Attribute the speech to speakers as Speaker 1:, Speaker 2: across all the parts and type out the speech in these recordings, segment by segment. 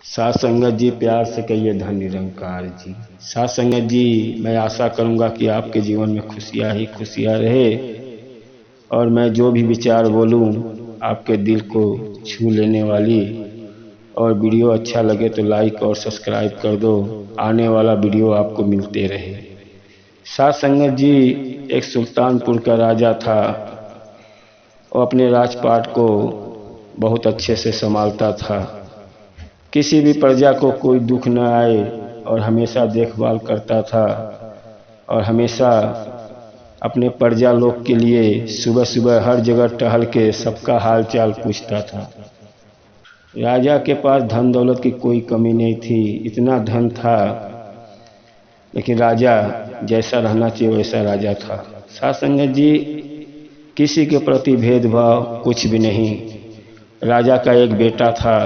Speaker 1: साथ संगत जी, प्यार से कहिए धन निरंकार जी। साथ संगत जी, मैं आशा करूंगा कि आपके जीवन में खुशियां ही खुशियां रहे और मैं जो भी विचार बोलूं आपके दिल को छू लेने वाली। और वीडियो अच्छा लगे तो लाइक और सब्सक्राइब कर दो, आने वाला वीडियो आपको मिलते रहे। साथ संगत जी, एक सुल्तानपुर का राजा था। वो अपने राजपाट को बहुत अच्छे से संभालता था। किसी भी प्रजा को कोई दुख न आए और हमेशा देखभाल करता था और हमेशा अपने प्रजा लोग के लिए सुबह सुबह हर जगह टहल के सबका हाल चाल पूछता था। राजा के पास धन दौलत की कोई कमी नहीं थी, इतना धन था, लेकिन राजा जैसा रहना चाहिए वैसा राजा था। साथ संगत जी, किसी के प्रति भेदभाव कुछ भी नहीं। राजा का एक बेटा था,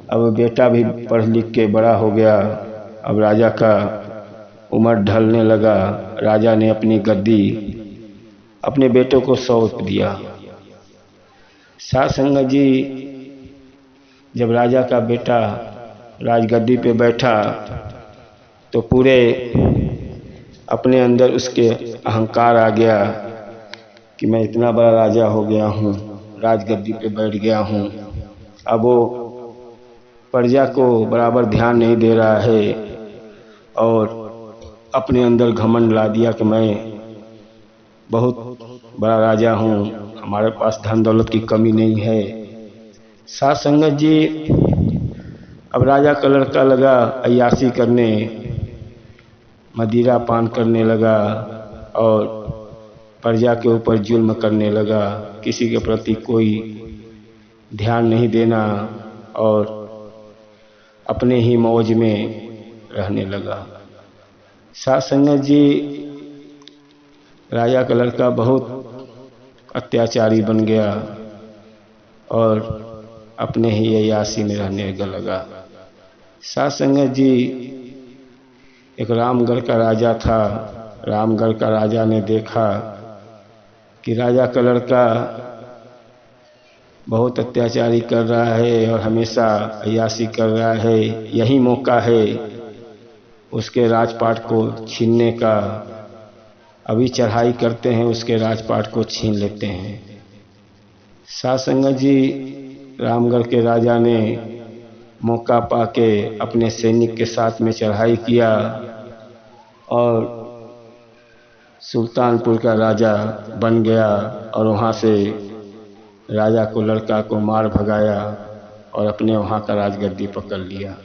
Speaker 1: अब बेटा भी पढ़ लिख के बड़ा हो गया। अब राजा का उम्र ढलने लगा। राजा ने अपनी गद्दी अपने बेटे को सौंप दिया। साथ संगत जी, जब राजा का बेटा राजगद्दी पे बैठा तो पूरे अपने अंदर उसके अहंकार आ गया कि मैं इतना बड़ा राजा हो गया हूँ, राजगद्दी पे बैठ गया हूँ। अब वो प्रजा को बराबर ध्यान नहीं दे रहा है और अपने अंदर घमंड ला दिया कि मैं बहुत बड़ा राजा हूँ, हमारे पास धन दौलत की कमी नहीं है। साथ संगत जी, अब राजा का लड़का लगा अय्याशी करने, मदिरा पान करने लगा और प्रजा के ऊपर जुल्म करने लगा। किसी के प्रति कोई ध्यान नहीं देना और अपने ही मौज में रहने लगा। साथ संगत जी, राजा का लड़का बहुत अत्याचारी बन गया और अपने ही अय्याशी में रहने लगा। साथ संगत जी, एक रामगढ़ का राजा था। रामगढ़ का राजा ने देखा कि राजा का लड़का बहुत अत्याचारी कर रहा है और हमेशा अय्याशी कर रहा है, यही मौका है उसके राजपाट को छीनने का। अभी चढ़ाई करते हैं, उसके राजपाट को छीन लेते हैं। साथ संगत जी, रामगढ़ के राजा ने मौका पाके अपने सैनिक के साथ में चढ़ाई किया और सुल्तानपुर का राजा बन गया और वहाँ से राजा को लड़का को मार भगाया और अपने वहाँ का राजगद्दी पकड़ लिया।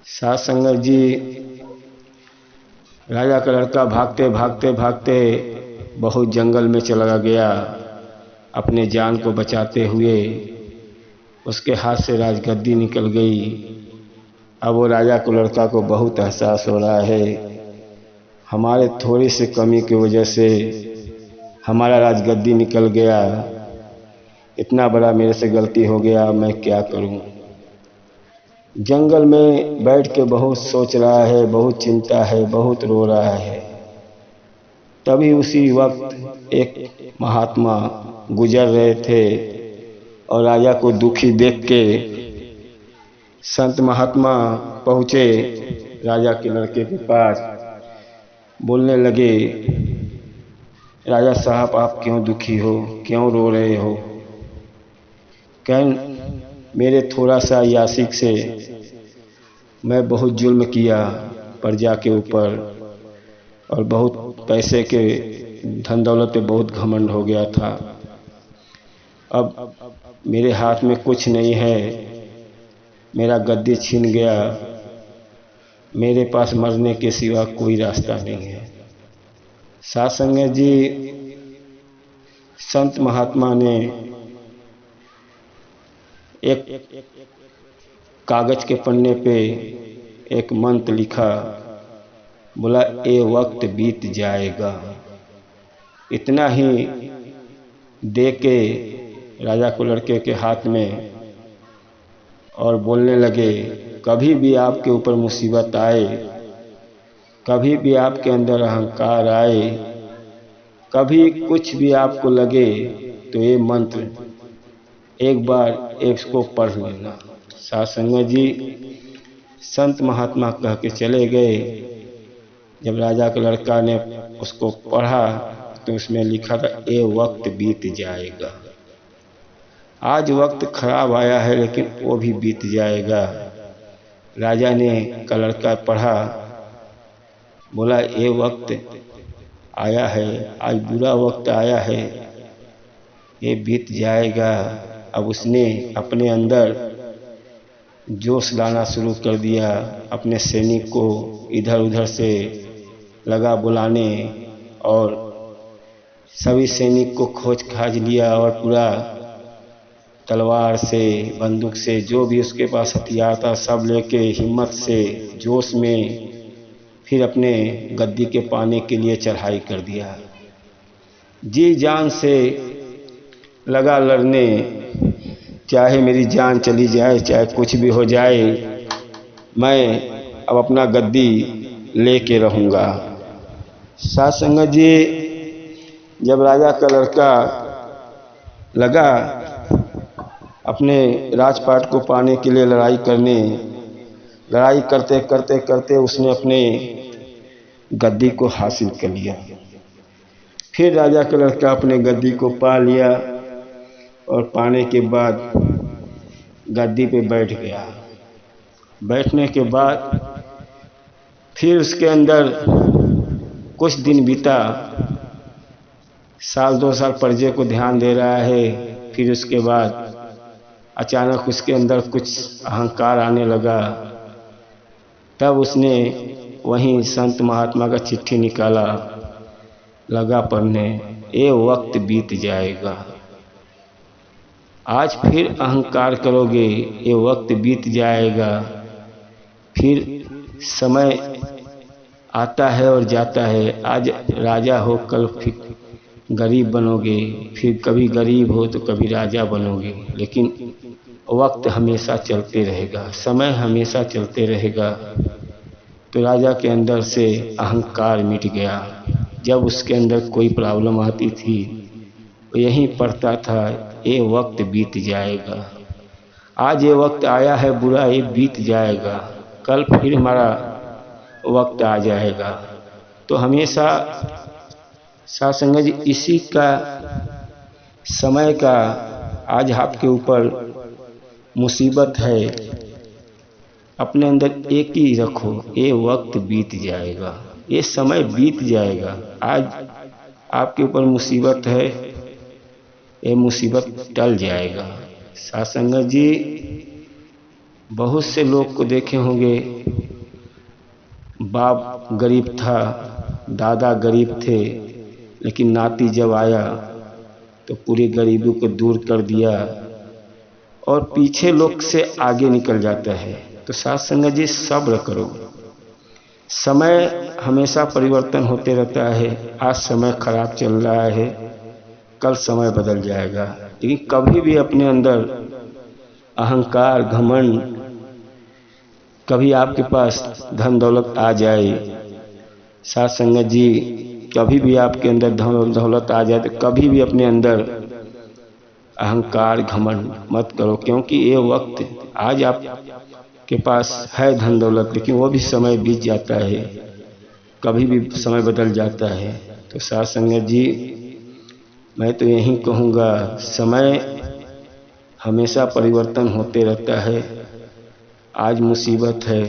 Speaker 1: साथ संगत जी, राजा का लड़का भागते भागते भागते बहुत जंगल में चला गया अपने जान को बचाते हुए। उसके हाथ से राजगद्दी निकल गई। अब वो राजा को लड़का को बहुत एहसास हो रहा है, हमारे थोड़ी सी कमी की वजह से हमारा राजगद्दी निकल गया, इतना बड़ा मेरे से गलती हो गया, मैं क्या करूं। जंगल में बैठ के बहुत सोच रहा है, बहुत चिंता है, बहुत रो रहा है। तभी उसी वक्त एक महात्मा गुजर रहे थे और राजा को दुखी देख के संत महात्मा पहुँचे राजा के लड़के के पास। बोलने लगे, राजा साहब आप क्यों दुखी हो, क्यों रो रहे हो। मेरे थोड़ा सा यासिक से मैं बहुत जुल्म किया प्रजा के ऊपर और बहुत पैसे के धन दौलत पे बहुत घमंड हो गया था। अब मेरे हाथ में कुछ नहीं है, मेरा गद्दी छीन गया, मेरे पास मरने के सिवा कोई रास्ता नहीं है। साथ संगत जी, संत महात्मा ने एक कागज के पन्ने पे एक मंत्र लिखा, बोला ये वक्त बीत जाएगा। इतना ही दे के राजा को लड़के के हाथ में और बोलने लगे, कभी भी आपके ऊपर मुसीबत आए, कभी भी आपके अंदर अहंकार आए, कभी कुछ भी आपको लगे तो ये मंत्र एक बार इसको पढ़ लेना। साध संगत जी संत महात्मा कह के चले गए। जब राजा के लड़का ने उसको पढ़ा तो उसमें लिखा था ये वक्त बीत जाएगा। आज वक्त खराब आया है लेकिन वो भी बीत जाएगा। राजा ने का लड़का पढ़ा, बोला ये वक्त आया है, आज बुरा वक्त आया है, ये बीत जाएगा। अब उसने अपने अंदर जोश लाना शुरू कर दिया। अपने सैनिक को इधर उधर से लगा बुलाने और सभी सैनिक को खोज खाज लिया और पूरा तलवार से बंदूक से जो भी उसके पास हथियार था सब लेके हिम्मत से जोश में फिर अपने गद्दी के पाने के लिए चढ़ाई कर दिया। जी जान से लगा लड़ने, चाहे मेरी जान चली जाए चाहे कुछ भी हो जाए, मैं अब अपना गद्दी लेके रहूँगा। साध संगत जी जब राजा का लड़का लगा अपने राजपाट को पाने के लिए लड़ाई करने, लड़ाई करते करते करते उसने अपने गद्दी को हासिल कर लिया। फिर राजा का लड़का अपने गद्दी को पा लिया और पाने के बाद गद्दी पे बैठ गया। बैठने के बाद फिर उसके अंदर कुछ दिन बीता, साल 2 साल प्रजे को ध्यान दे रहा है। फिर उसके बाद अचानक उसके अंदर कुछ अहंकार आने लगा। तब उसने वहीं संत महात्मा का चिट्ठी निकाला, लगा पढ़ने, ये वक्त बीत जाएगा। आज फिर अहंकार करोगे, ये वक्त बीत जाएगा। फिर समय आता है और जाता है। आज राजा हो, कल फिर गरीब बनोगे, फिर कभी गरीब हो तो कभी राजा बनोगे। लेकिन वक्त हमेशा चलते रहेगा, समय हमेशा चलते रहेगा। तो राजा के अंदर से अहंकार मिट गया। जब उसके अंदर कोई प्रॉब्लम आती थी वो यहीं पढ़ता था, ये वक्त बीत जाएगा। आज ये वक्त आया है बुरा, ये बीत जाएगा, कल फिर हमारा वक्त आ जाएगा। तो हमेशा साध संगत जी इसी का समय का आज आपके ऊपर मुसीबत है, अपने अंदर एक ही रखो, ये वक्त बीत जाएगा, ये समय बीत जाएगा। आज आपके ऊपर मुसीबत है, ये मुसीबत टल जाएगा। साध संगत जी बहुत से लोग को देखे होंगे, बाप गरीब था, दादा गरीब थे, लेकिन नाती जब आया तो पूरी गरीबी को दूर कर दिया और पीछे लोग से आगे निकल जाता है। तो साध संगत जी सब्र करो, समय हमेशा परिवर्तन होते रहता है। आज समय खराब चल रहा है, कल समय बदल जाएगा। लेकिन कभी भी अपने अंदर अहंकार घमंड, कभी आपके पास धन दौलत आ जाए, साध संगत जी कभी भी आपके अंदर धन दौलत आ जाए तो कभी भी अपने अंदर अहंकार घमंड मत करो। क्योंकि ये वक्त आज आपके पास है धन दौलत, लेकिन वो भी समय बीत जाता है, कभी भी समय बदल जाता है। तो साध संगत जी मैं तो यही कहूँगा, समय हमेशा परिवर्तन होते रहता है। आज मुसीबत है,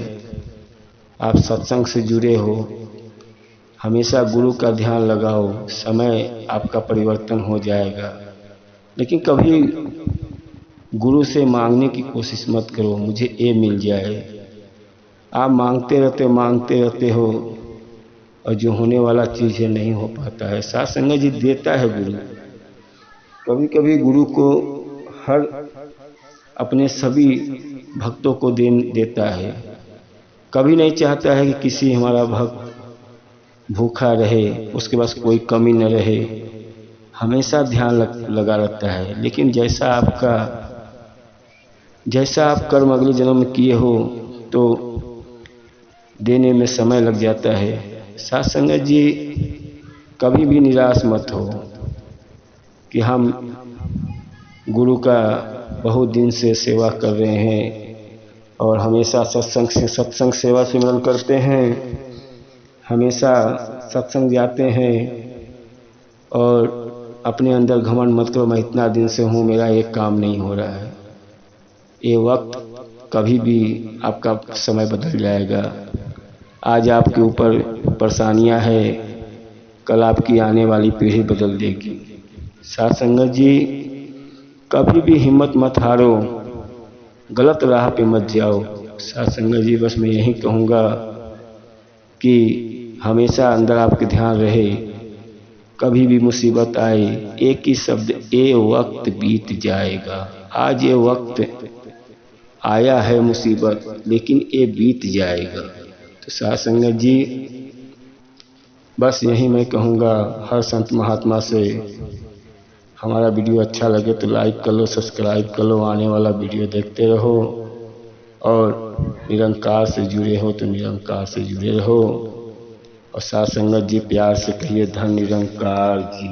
Speaker 1: आप सत्संग से जुड़े हो, हमेशा गुरु का ध्यान लगाओ, समय आपका परिवर्तन हो जाएगा। लेकिन कभी गुरु से मांगने की कोशिश मत करो, मुझे ये मिल जाए। आप मांगते रहते हो और जो होने वाला चीज़ है नहीं हो पाता है। साध संगत जी देता है गुरु, कभी कभी गुरु को हर अपने सभी भक्तों को देता है। कभी नहीं चाहता है कि किसी हमारा भक्त भूखा रहे, उसके पास कोई कमी न रहे, हमेशा ध्यान लगा रहता है। लेकिन जैसा आप कर्म अगले जन्म में किए हो तो देने में समय लग जाता है। साध संगत जी कभी भी निराश मत हो कि हम गुरु का बहुत दिन से सेवा कर रहे हैं, और हमेशा सत्संग सेवा सिमरन करते हैं, हमेशा सत्संग जाते हैं। और अपने अंदर घमंड मत करो मैं इतना दिन से हूँ, मेरा एक काम नहीं हो रहा है। ये वक्त कभी भी आपका समय बदल जाएगा। आज आपके ऊपर परेशानियां है, कल आपकी आने वाली पीढ़ी बदल देगी। साथ संगत जी, कभी भी हिम्मत मत हारो, गलत राह पे मत जाओ। साथ संगत जी, बस मैं यही कहूँगा कि हमेशा अंदर आपके ध्यान रहे, कभी भी मुसीबत आए एक ही शब्द, ये वक्त बीत जाएगा। आज ये वक्त आया है मुसीबत, लेकिन ये बीत जाएगा। तो साथ संगत जी, बस यही मैं कहूँगा हर संत महात्मा से, हमारा वीडियो अच्छा लगे तो लाइक कर लो, सब्सक्राइब कर लो, आने वाला वीडियो देखते रहो। और निरंकार से जुड़े हो तो निरंकार से जुड़े रहो। और साथ संगत जी, प्यार से कहिए धन निरंकार जी।